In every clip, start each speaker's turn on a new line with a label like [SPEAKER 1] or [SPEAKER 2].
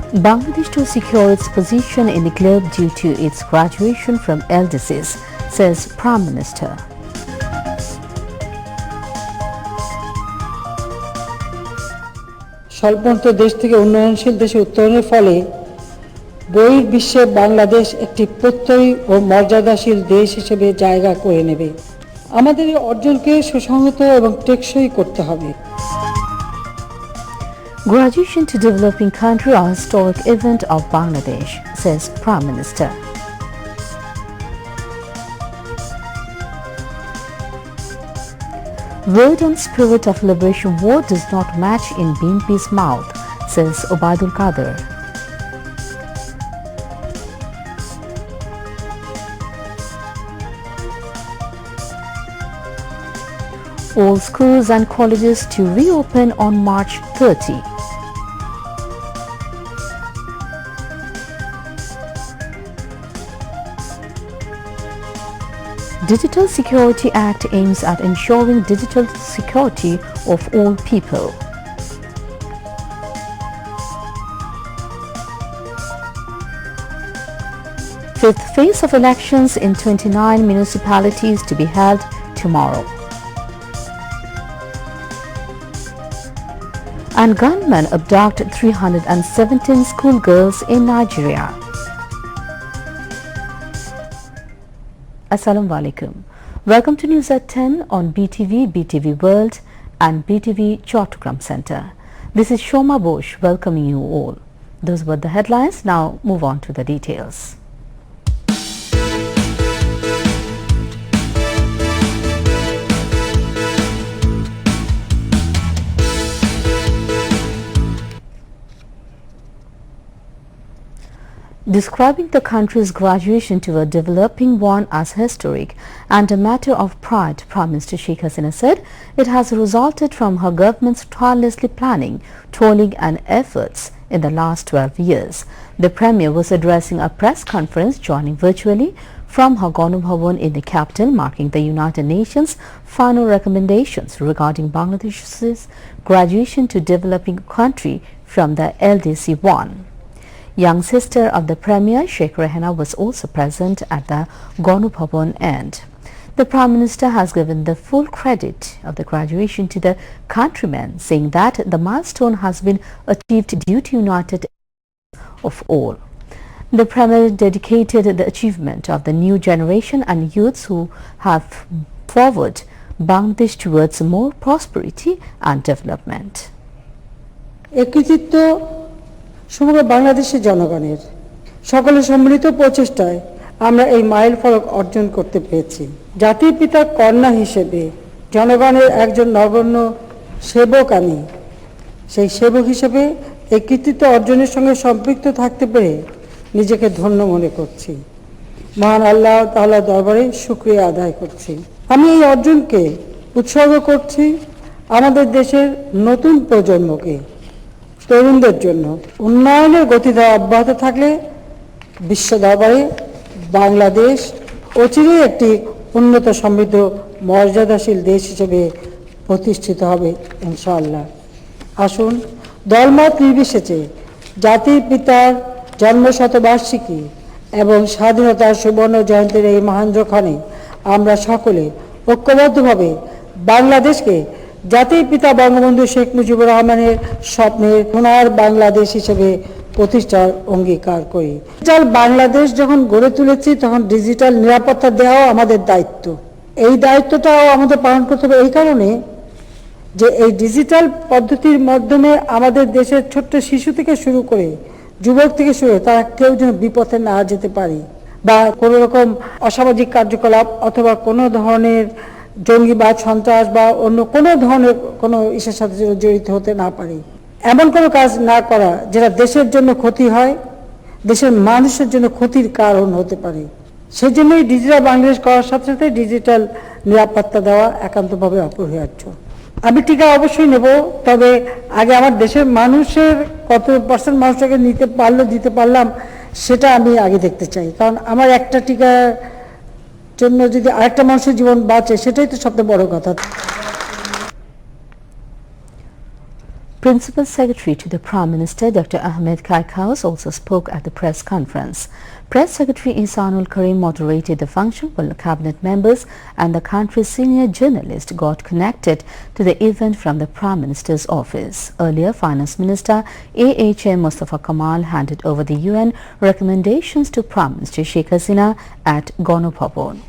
[SPEAKER 1] Bangladesh to secure its position in the globe due to its graduation from LDCs, says Prime Minister.
[SPEAKER 2] স্বল্পোন্নত দেশ থেকে উন্নয়নশীল দেশে উত্তরণের ফলে বহির্বিশ্বে বাংলাদেশ একটি প্রত্যয়ী ও মর্যাদাশীল দেশ হিসেবে জায়গা করে নেবে। আমাদের এই অর্জনকে সুসংহত এবং টেকসই করতে হবে।
[SPEAKER 1] Graduation to developing country, a historic event of Bangladesh, says Prime Minister. Word and spirit of liberation war does not match in BNP's mouth, says Obaidul Qadir. All schools and colleges to reopen on March 30. Digital Security Act aims at ensuring digital security of all people. Fifth phase of elections in 29 municipalities to be held tomorrow. And gunmen abduct 317 schoolgirls in Nigeria. Assalamu alaikum. Welcome to News at 10 on BTV, BTV World and BTV Chattogram Center. This is Shoma Bosch welcoming you all. Those were the headlines. Now move on to the details. Describing the country's graduation to a developing one as historic and a matter of pride, Prime Minister Sheikh Hasina said it has resulted from her government's tirelessly planning, toiling and efforts in the last 12 years. The Premier was addressing a press conference joining virtually from her Ganu Bhavan in the capital, marking the United Nations final recommendations regarding Bangladesh's graduation to developing country from the LDC-1. Young sister of the Premier, Sheikh Rehana, was also present at the Ganu Bhavan end. The Prime Minister has given the full credit of the graduation to the countrymen, saying that the milestone has been achieved due to united efforts of all. The Premier dedicated the achievement of the new generation and youths who have forward Bangladesh towards more prosperity and development.
[SPEAKER 2] সমগ্র বাংলাদেশের জনগণের সকলের সম্মিলিত প্রচেষ্টায় আমরা এই mile ফলক অর্জন করতে পেরেছি। জাতির পিতার কন্যা হিসেবে জনগণের একজন নগণ্য সেবক আমি। সেই সেবক হিসেবে এই কৃতিত্ব অর্জনের সঙ্গে সম্পৃক্ত থাকতে পেরে নিজেকে ধন্য মনে করছি। মহান আল্লাহ তাআলার দরবারে শুকরিয়া আদায় করছি। আমি এই অর্জনকে উৎসর্গ করছি আমাদের দেশের নতুন প্রজন্মকে, তরুণদের জন্য। উন্নয়নের গতিধারা অব্যাহত থাকলে বিশ্ব দরবারে বাংলাদেশ অচিরেই একটি উন্নত সমৃদ্ধ মর্যাদাশীল দেশ হিসেবে প্রতিষ্ঠিত হবে ইনশাআল্লাহ। আসুন দলমত নির্বিশেষে জাতির পিতার জন্মশতবার্ষিকী এবং স্বাধীনতার সুবর্ণ জয়ন্তীর এই মহেন্দ্রক্ষণে আমরা সকলে ঐক্যবদ্ধভাবে বাংলাদেশকে জাতির পিতা বঙ্গবন্ধু শেখ মুজিবুর রহমানের স্বপ্নের সোনার বাংলাদেশ হিসেবে প্রতিষ্ঠার অঙ্গীকার করি। ডিজিটাল বাংলাদেশ যখন গড়ে তুলেছি তখন ডিজিটাল নিরাপত্তা দেওয়াও আমাদের দায়িত্ব। এই দায়িত্বটাও আমাদের পালন করতে হবে এই কারণে যে এই ডিজিটাল পদ্ধতির মাধ্যমে আমাদের দেশের ছোট্ট শিশু থেকে শুরু করে যুবক থেকে শুরু করে তারা কেউ যেন বিপথে না যেতে পারে বা কোনো রকম অসামাজিক কার্যকলাপ অথবা কোনো ধরনের জঙ্গিবাদ, সন্ত্রাস বা অন্য কোনো ধরনের কোনো ইস্যুর সাথে জড়িত হতে না পারে, এমন কোনো কাজ না করা যেটা দেশের জন্য ক্ষতি হয়, দেশের মানুষের জন্য ক্ষতির কারণ হতে পারে। সেই জন্যই ডিজিটাল বাংলাদেশ করার সাথে সাথে ডিজিটাল নিরাপত্তা দেওয়া একান্তভাবে অপরিহার্য। আমি টিকা অবশ্যই নেব, তবে আগে আমার দেশের মানুষের কত পার্সেন্ট মানুষটাকে নিতে পারলো, দিতে পারলাম, সেটা আমি আগে দেখতে চাই। কারণ আমার একটা টিকার জন্য যদি আরেকটা মানুষের জীবন বাঁচে, সেটাই তো সবচেয়ে বড় কথা।
[SPEAKER 1] Principal Secretary to the Prime Minister Dr. Ahmed Kaikhaus also spoke at the press conference. Press Secretary Ihsanul Karim moderated the function while cabinet members and the country's senior journalist got connected to the event from the Prime Minister's office. Earlier, Finance Minister AHM Mustafa Kamal handed over the UN recommendations to Prime Minister Sheikh Hasina at Ganobhavan.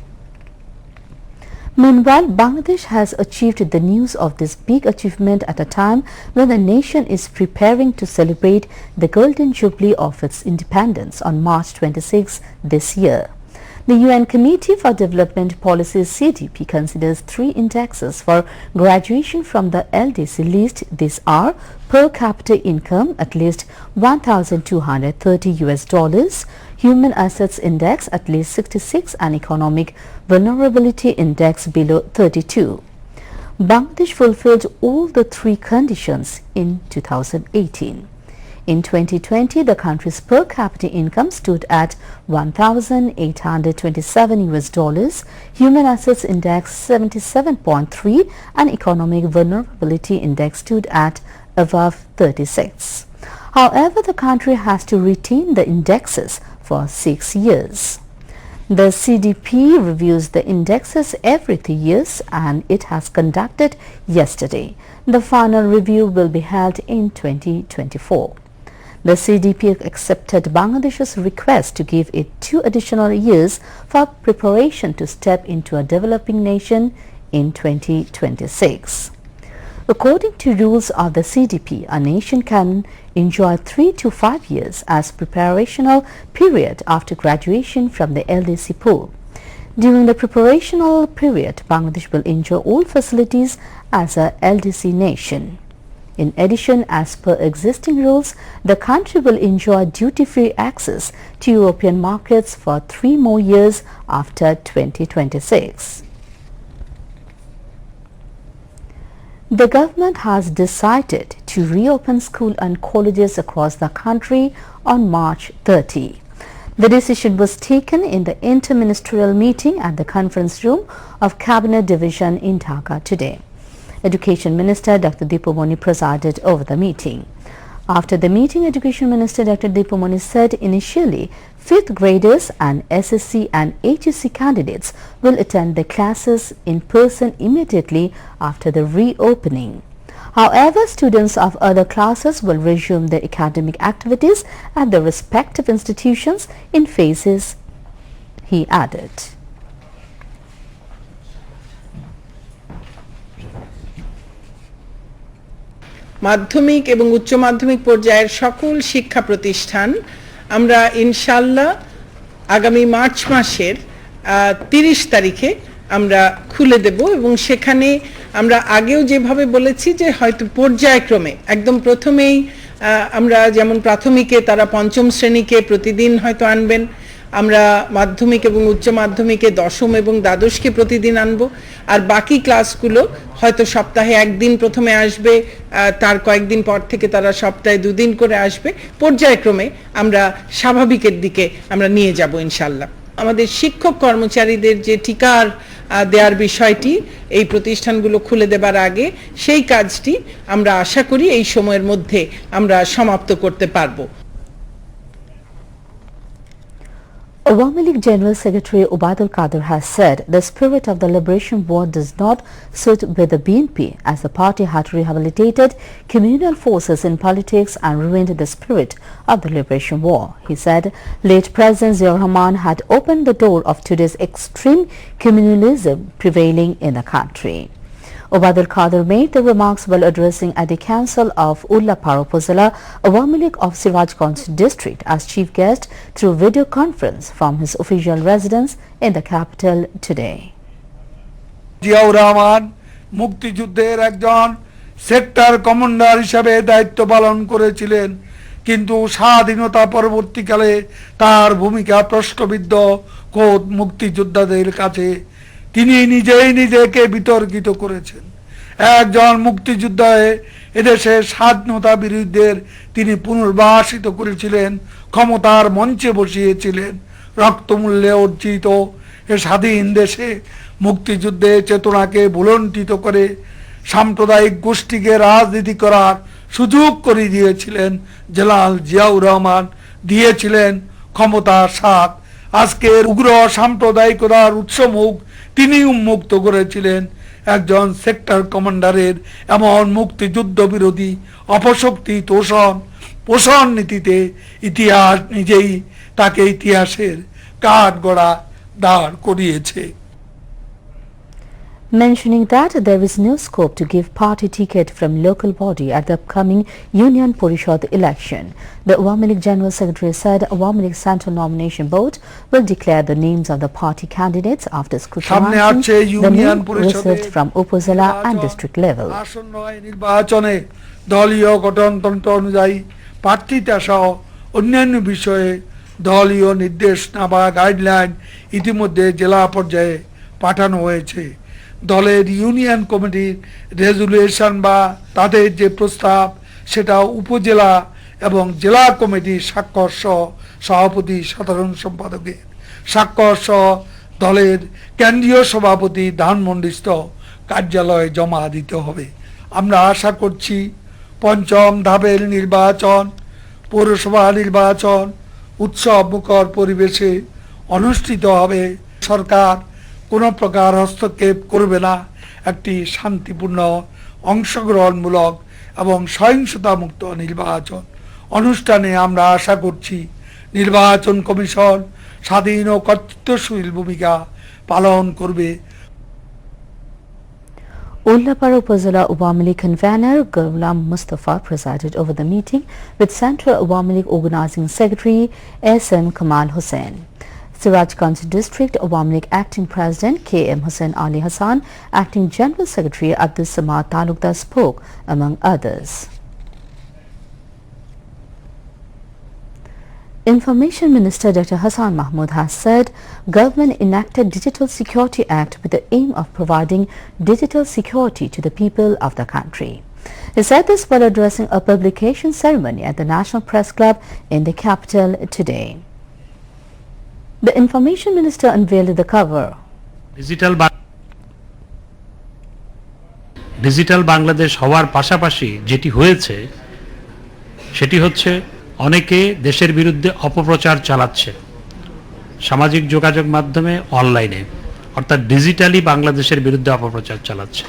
[SPEAKER 1] Meanwhile, Bangladesh has achieved the news of this big achievement at a time when the nation is preparing to celebrate the Golden Jubilee of its independence on March 26 this year. The UN Committee for Development Policy CDP considers 3 indexes for graduation from the LDC list. These are per capita income at least $1,230, Human Assets Index at least 66 and Economic Vulnerability Index below 32. Bangladesh fulfilled all the 3 conditions in 2018. In 2020, the country's per capita income stood at $1,827, Human Assets Index 77.3 and Economic Vulnerability Index stood at above 36. However, the country has to retain the indexes for 6 years. The CDP reviews the indexes every 3 years and it has conducted yesterday. The final review will be held in 2024. The CDP accepted Bangladesh's request to give it 2 additional years for preparation to step into a developing nation in 2026. According to rules of the CDP, a nation can enjoy 3 to 5 years as preparational period after graduation from the LDC pool. During the preparational period, Bangladesh will enjoy all facilities as a LDC nation. In addition, as per existing rules, the country will enjoy duty-free access to European markets for 3 more years after 2026. The government has decided to reopen schools and colleges across the country on March 30. The decision was taken in the interministerial meeting at the conference room of Cabinet Division in Dhaka today. Education Minister Dr. Dipomoni presided over the meeting. After the meeting, Education Minister Dr. Dipomoni said initially 5th graders and SSC and HSC candidates will attend the classes in person immediately after the reopening. However, students of other classes will resume their academic activities at their respective institutions in phases, he added.
[SPEAKER 3] মাধ্যমিক এবং উচ্চ মাধ্যমিক পর্যায়ের সকল শিক্ষা প্রতিষ্ঠান আমরা ইনশাআল্লাহ আগামী মার্চ মাসের 30 তারিখে আমরা খুলে দেব এবং সেখানে আমরা আগেও যেভাবে বলেছি যে হয়তো পর্যায়ক্রমে একদম প্রথমেই আমরা যেমন প্রাথমিকে তারা পঞ্চম শ্রেণীকে প্রতিদিন হয়তো আনবেন, আমরা মাধ্যমিক এবং উচ্চ মাধ্যমিকে দশম এবং দ্বাদশকে প্রতিদিন আনবো, আর বাকি ক্লাসগুলো হয়তো সপ্তাহে একদিন প্রথমে আসবে, তার কয়েকদিন পর থেকে তারা সপ্তাহে 2 দিন করে আসবে। পর্যায়ক্রমে আমরা স্বাভাবিকের দিকে আমরা নিয়ে যাব ইনশাআল্লাহ। আমাদের শিক্ষক কর্মচারীদের যে টিকার দেওয়ার বিষয়টি এই প্রতিষ্ঠানগুলো খুলে দেবার আগে সেই কাজটি আমরা আশা করি এই সময়ের মধ্যে আমরা সমাপ্ত করতে পারবো।
[SPEAKER 1] Awami League General Secretary Ubaidul Qadir has said the spirit of the Liberation War does not suit with the BNP as the party had rehabilitated communal forces in politics and ruined the spirit of the Liberation War. He said late President Ziaur Rahman had opened the door of today's extreme communalism prevailing in the country. Ubaidul Qadir made the remarks while addressing at the Council of Ullah Paropozala, Awami League of Sirajganj district as chief guest through video conference from his official residence in the capital today.
[SPEAKER 4] Ziaur Rahman মুক্তিযুদ্ধের একজন sector commander হিসেবে দায়িত্ব পালন করেছিলেন, কিন্তু স্বাধীনতা পরবর্তীকালে তার ভূমিকা প্রশ্নবিদ্ধ খোদ মুক্তিযোদ্ধাদের কাছে। তিনি নিজেই নিজেকে বিতর্কিত করেছেন। একজন মুক্তিযোদ্ধা এদেশের স্বাধীনতা বিরোধীদের তিনি পুনর্বাসিত করেছিলেন, ক্ষমতার মঞ্চে বসিয়েছিলেন। রক্তমূল্যে অর্জিত এ স্বাধীন দেশে মুক্তিযুদ্ধের চেতনাকে ভুলণ্ঠিত করে সাম্প্রদায়িক গোষ্ঠীকে রাজনীতি করার সুযোগ করে দিয়েছিলেন জেনারেল জিয়াউর রহমান, দিয়েছিলেন ক্ষমতার স্বাদ। আজকের উগ্র সাম্প্রদায়িকতার উৎসমুখ তিনি উন্মুক্ত করেছিলেন একজন সেক্টর কমান্ডারের এমন মুক্তিযুদ্ধ বিরোধী অপশক্তি পোষণ নীতিতে। ইতিহাস নিজেই তাকে ইতিহাসের কাঠগড়া দাঁড় করিয়েছে।
[SPEAKER 1] Mentioning that there is no scope to give party ticket from local body at the upcoming Union Parishad election, the Awami League General Secretary said Awami League Central Nomination Board will declare the names of the party candidates after scrutinizing the name received from Upazila and district level.
[SPEAKER 4] আসন্ন নির্বাচনে দলীয় গঠনতন্ত্র অনুযায়ী প্রার্থিতা সহ অন্যান্য বিষয়ে দলীয় নির্দেশনা বা গাইডলাইন ইতিমধ্যে জেলা পর্যায়ে পাঠানো হয়েছে। দলের ইউনিয়ন কমিটির রেজুলেশন বা তাদের যে প্রস্তাব সেটা উপজেলা এবং জেলা কমিটির স্বাক্ষর সহ সভাপতি সাধারণ সম্পাদকের স্বাক্ষর সহ দলের কেন্দ্রীয় সভাপতি ধানমন্ডিস্থ কার্যালয়ে জমা দিতে হবে। আমরা আশা করছি পঞ্চম ধাপের নির্বাচন, পৌরসভা নির্বাচন উৎসব মুখর পরিবেশে অনুষ্ঠিত হবে। সরকার কোনো প্রকার হস্তক্ষেপ করবে না। একটি শান্তিপূর্ণ, অংশগ্রহণমূলক এবং সহিংসতামুক্ত নির্বাচন অনুষ্ঠানে আমরা আশা করছি নির্বাচন কমিশন স্বাধীন ও কর্তৃত্বশীল ভূমিকা পালন করবে।
[SPEAKER 1] Ullapara Upazila Awami League convener Ghulam Mustafa presided over the meeting with Central Awami League Organizing Secretary S.M. Kamal Hussain. Sirajganj District Awami League Acting President K.M. Hussain Ali Hassan, Acting General Secretary Abdul Samad Talukdar spoke, among others. Information Minister Dr. Hassan Mahmood has said government enacted Digital Security Act with the aim of providing digital security to the people of the country. He said this while addressing a publication ceremony at the National Press Club in the capital today. The Information Minister unveiled the cover.
[SPEAKER 5] Digital Bangladesh হওয়ার পাশাপাশি যেটি হয়েছে সেটি হচ্ছে অনেকে দেশের বিরুদ্ধে অপপ্রচার চালাচ্ছে সামাজিক যোগাযোগ মাধ্যমে, অনলাইনে, অর্থাৎ ডিজিটালি বাংলাদেশের বিরুদ্ধে অপপ্রচার চালাচ্ছে।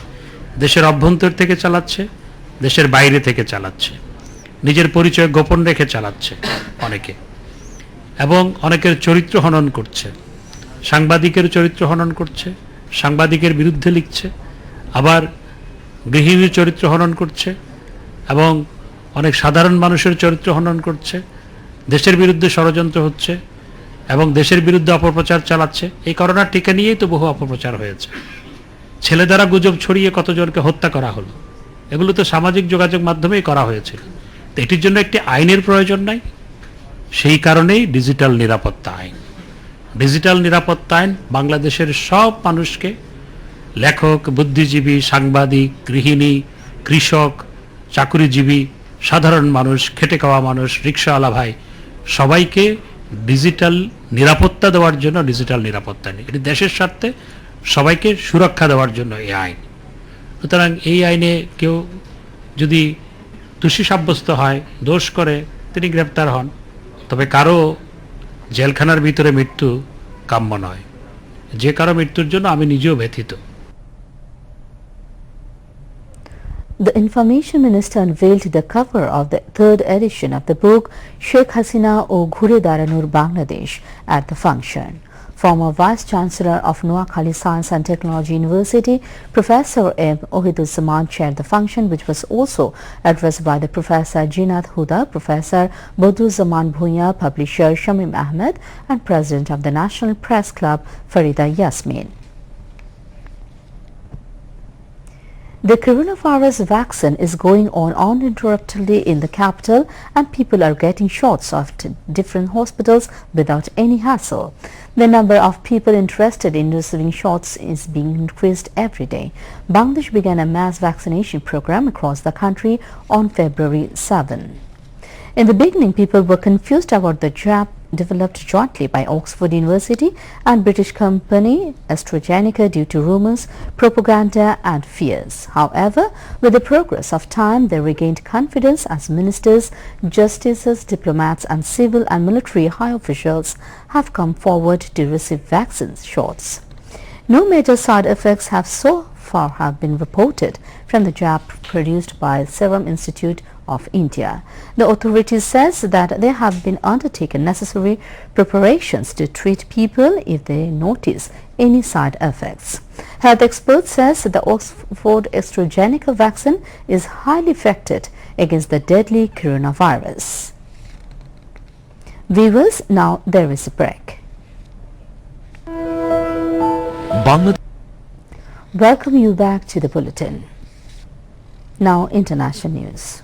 [SPEAKER 5] দেশের অভ্যন্তর থেকে চালাচ্ছে, দেশের বাইরে থেকে চালাচ্ছে, নিজের পরিচয় গোপন রেখে চালাচ্ছে অনেকে, এবং অনেকের চরিত্র হনন করছে, সাংবাদিকের চরিত্র হনন করছে, সাংবাদিকের বিরুদ্ধে লিখছে, আবার গৃহিণীর চরিত্র হনন করছে এবং অনেক সাধারণ মানুষের চরিত্র হনন করছে। দেশের বিরুদ্ধে ষড়যন্ত্র হচ্ছে এবং দেশের বিরুদ্ধে অপপ্রচার চালাচ্ছে। এই করোনার টিকা নিয়েই তো বহু অপপ্রচার হয়েছে। ছেলে দ্বারা গুজব ছড়িয়ে কতজনকে হত্যা করা হলো, এগুলো তো সামাজিক যোগাযোগ মাধ্যমেই করা হয়েছিল। তো এটির জন্য একটি আইনের প্রয়োজন নাই। সেই কারণেই ডিজিটাল নিরাপত্তা আইন। ডিজিটাল নিরাপত্তা আইন বাংলাদেশের সব মানুষকে, লেখক, বুদ্ধিজীবী, সাংবাদিক, গৃহিণী, কৃষক, চাকুরিজীবী, সাধারণ মানুষ, খেটে খাওয়া মানুষ, রিক্সাওয়ালা ভাই, সবাইকে ডিজিটাল নিরাপত্তা দেওয়ার জন্য ডিজিটাল নিরাপত্তা নেই। এটি দেশের স্বার্থে সবাইকে সুরক্ষা দেওয়ার জন্য এই আইন। সুতরাং এই আইনে কেউ যদি দোষী সাব্যস্ত হয়, দোষ করে, তিনি গ্রেপ্তার হন। তবে কারো জেলখানার ভিতরে মৃত্যু কাম্য নয়। যে কারো মৃত্যুর জন্য আমি নিজেও ব্যথিত।
[SPEAKER 1] The Information Minister unveiled the cover of the third edition of the book Sheikh Hasina O Ghure Daranur Bangladesh at the function. Former Vice Chancellor of Noakhali Science and Technology University, Professor M. Ohiduzzaman chaired the function, which was also addressed by the Professor Jinath Huda, Professor Badruzzaman Bhuiya, Publisher Shamim Ahmed, and President of the National Press Club, Farida Yasmin. The coronavirus vaccine is going on uninterruptedly in the capital, and people are getting shots at different hospitals without any hassle. The number of people interested in receiving shots is being increased every day. Bangladesh began a mass vaccination program across the country on February 7. In the beginning, people were confused about the jab developed jointly by Oxford University and British company AstraZeneca due to rumors, propaganda and fears. However, with the progress of time, they regained confidence as ministers, justices, diplomats and civil and military high officials have come forward to receive vaccine shots. No major side effects have so far been reported from the jab produced by Serum Institute of India. The authorities says that they have been undertaken necessary preparations to treat people if they notice any side effects. Health experts says the Oxford AstraZeneca vaccine is highly effective against the deadly coronavirus. Viewers, now there is a break. Welcome you back to the bulletin. Now international news.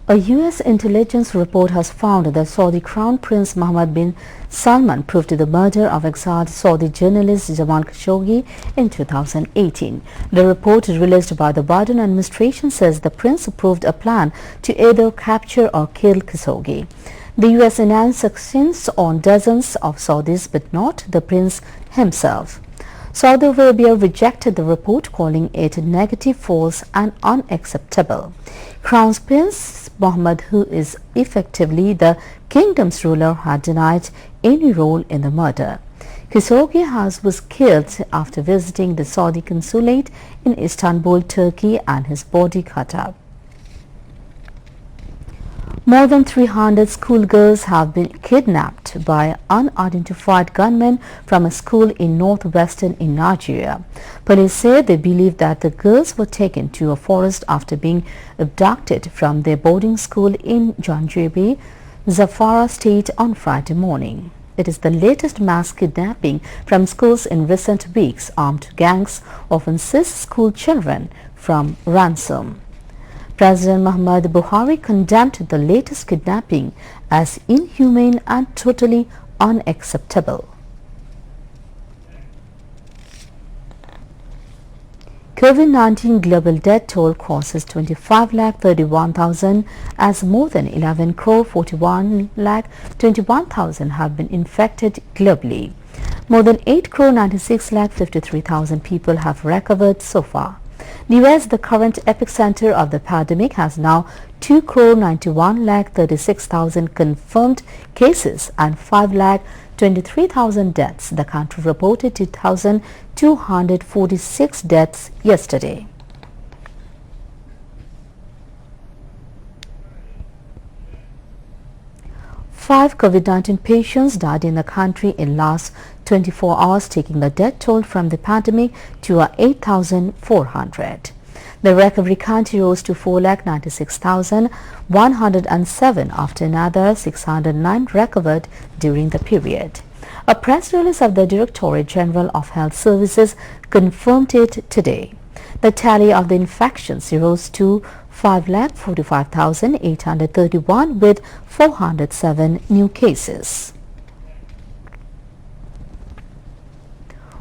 [SPEAKER 1] A U.S. intelligence report has found that Saudi Crown Prince Mohammed bin Salman approved the murder of exiled Saudi journalist Jamal Khashoggi in 2018. The report released by the Biden administration says the prince approved a plan to either capture or kill Khashoggi. The U.S. announced sanctions on dozens of Saudis but not the prince himself. Saudi Arabia rejected the report, calling it negative, false and unacceptable. Crown Prince Mohammed, who is effectively the kingdom's ruler, had denied any role in the murder. Khashoggi was killed after visiting the Saudi consulate in Istanbul, Turkey, and his body cut up. More than 300 schoolgirls have been kidnapped by unidentified gunmen from a school in northwestern Nigeria. Police say they believe that the girls were taken to a forest after being abducted from their boarding school in Janjebe, Zamfara State on Friday morning. It is the latest mass kidnapping from schools in recent weeks. Armed gangs often seize school children from ransom. President Muhammadu Buhari condemned the latest kidnapping as inhumane and totally unacceptable. COVID-19 global death toll crosses 25,31,000 as more than 11,41,21,000 have been infected globally. More than 8,96,53,000 people have recovered so far. The U.S., the current epicenter of the pandemic, has now 2,91,36,000 confirmed cases and 5,23,000 deaths. The country reported 2,246 deaths yesterday. Five COVID-19 patients died in the country in last 24 hours, taking the death toll from the pandemic to 8,400. The recovery count rose to 4,96,107 after another 609 recovered during the period. A press release of the Directorate General of Health Services confirmed it today. The tally of the infections rose to 5,45,831 with 407 new cases.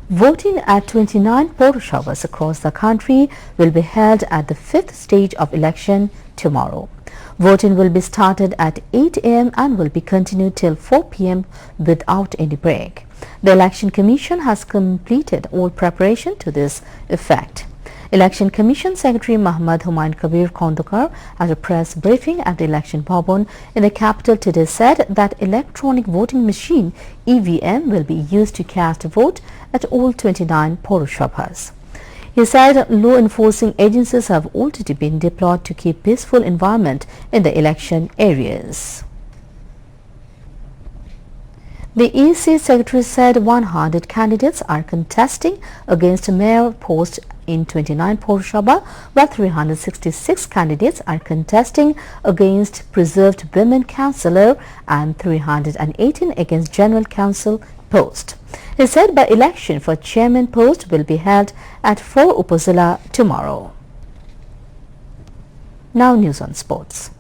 [SPEAKER 1] Voting at 29 Purushavas across the country will be held at the fifth stage of election tomorrow. Voting will be started at 8 a.m. and will be continued till 4 p.m. without any break. The Election Commission has completed all preparation to this effect. Election Commission Secretary Muhammad Humayun Kabir Khandekar, at a press briefing at the Election Bhavan in the capital today, said that electronic voting machine EVM will be used to cast a vote at all 29 Purushabhas. He said law enforcing agencies have already been deployed to keep peaceful environment in the election areas. The EC Secretary said 100 candidates are contesting against mayor post in 29 Purushabha, while 366 candidates are contesting against preserved women councillor and 318 against general council post. He said by election for chairman post will be held at 4 Upazila tomorrow. Now news on sports.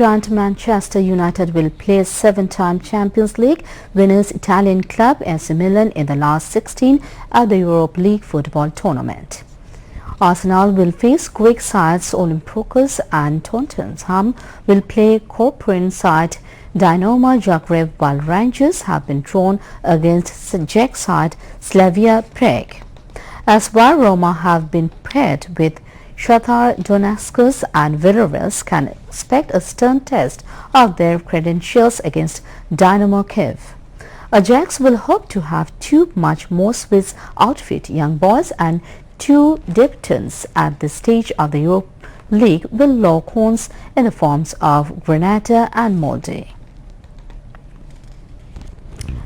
[SPEAKER 1] giant Manchester United will play seven-time Champions League winners Italian club AC Milan in the last 16 at the Europa League football tournament. Arsenal will face Greek sides Olympiacos and Tottenham will play Corporate side Dynamo Zagreb, while Rangers have been drawn against Czech side Slavia Prague. As well, Roma have been paired with Shakhtar Donetsk, and Villarreal can expect a stern test of their credentials against Dynamo Kiev. Ajax will hope to have two much more Swiss outfit young boys and two debutants at this stage of the Europa League with lock horns in the forms of Granada and Molde.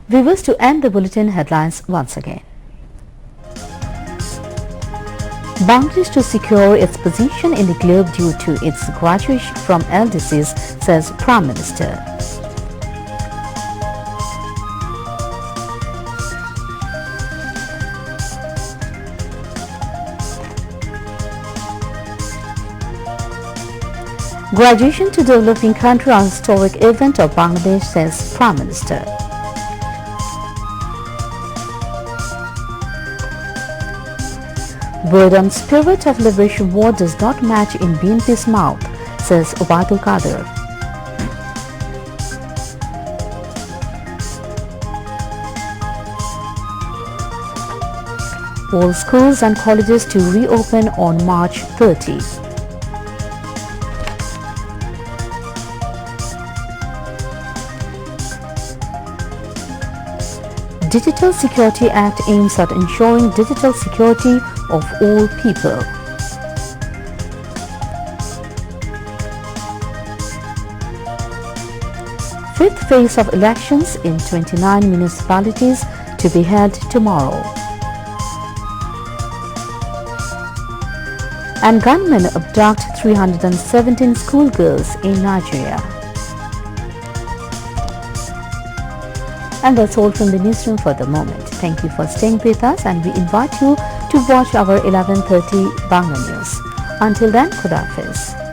[SPEAKER 1] Viewers, to end the bulletin, headlines once again. Bangladesh to secure its position in the globe due to its graduation from LDCs, says Prime Minister. Graduation to developing country, a historic event of Bangladesh, says Prime Minister. Word on spirit of liberation war does not match in BNP's mouth, says Obaidul Qadir. All schools and colleges to reopen on March 30. Digital Security Act aims at ensuring digital security of all people. Fifth phase of elections in 29 municipalities to be held tomorrow. And gunmen abduct 317 schoolgirls in Nigeria. And that's all from the newsroom for the moment. Thank you for staying with us, and we invite you to watch our 11:30 Bangla News. Until then, Khuda Hafiz.